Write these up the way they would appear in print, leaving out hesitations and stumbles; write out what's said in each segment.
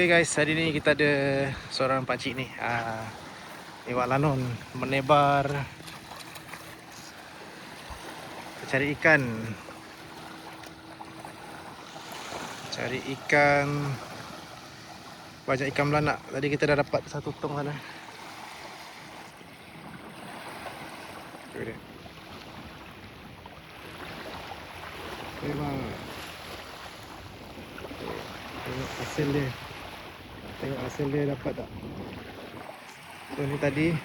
Okay guys, hari ni kita ada seorang pakcik ni, lewat lanon menebar cari ikan. Banyak ikan belanak. Tadi kita dah dapat satu tong sana. Tu dia. Memang tengok hasil dia. Tengok hasil dia dapat tak. So ni tadi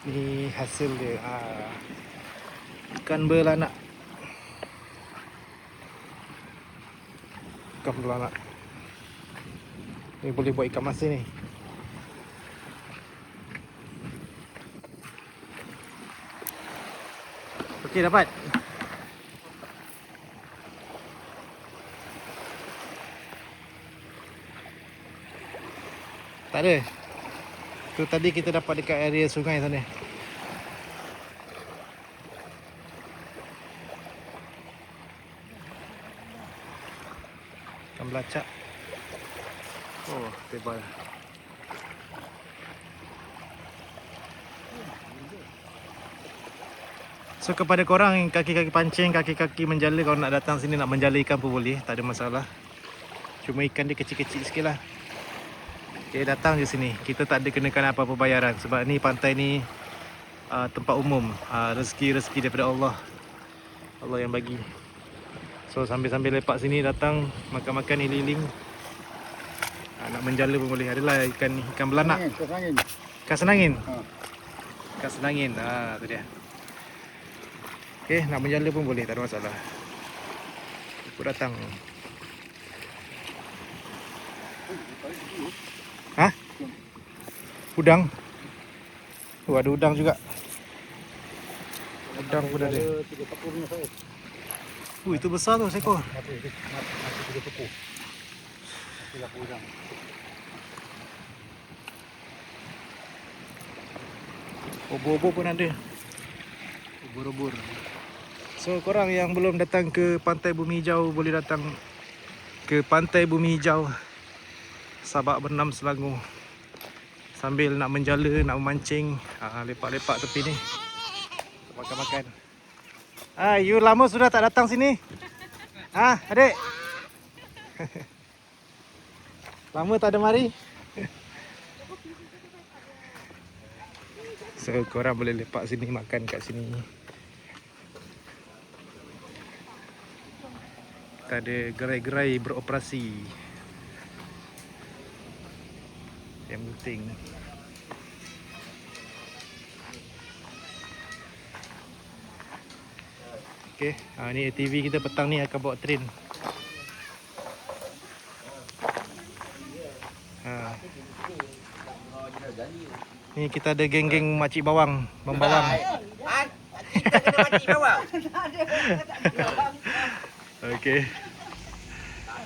ni hasil dia. Ikan belanak. Ikan belanak. Ni boleh buat ikan masin ni. Okey, dapat. Tak ada. Tu tadi kita dapat dekat area sungai sana. Ikan belacak. Oh, tebal. So kepada korang yang kaki-kaki pancing, kaki-kaki menjala, kalau nak datang sini nak menjala ikan pun boleh, tak ada masalah. Cuma ikan dia kecil-kecil sikit lah. Okay, datang je sini. Kita tak ada kenakan apa-apa bayaran. Sebab ni pantai ni tempat umum. Rezeki-rezeki daripada Allah. Allah yang bagi. So sambil-sambil lepak sini, datang makan-makan iling-iling. Nak menjala pun boleh. Adalah ikan ni, ikan belanak. Ikan senangin. Ikan senangin. Tu dia. Okay, nak menjala pun boleh, tak ada masalah. Ikut datang. Udang. Ada udang juga. Udang pun ada. Itu besar tu seekor. Obor-obor pun ada. Obor-obor. So korang yang belum datang ke Pantai Bumi Hijau, boleh datang ke Pantai Bumi Hijau, Sabak Bernam, Selangor. Sambil nak menjala, nak memancing, lepak-lepak tepi ni, makan-makan. You lama sudah tak datang sini? Adik? Lama tak ada mari? So korang boleh lepak sini, makan kat sini. Kita ada gerai-gerai beroperasi. Yang penting. Okay, ni ATV kita petang ni akan bawa train. Ni kita ada geng-geng makcik bawang, membawang. Kita kena makcik bawang. Okay.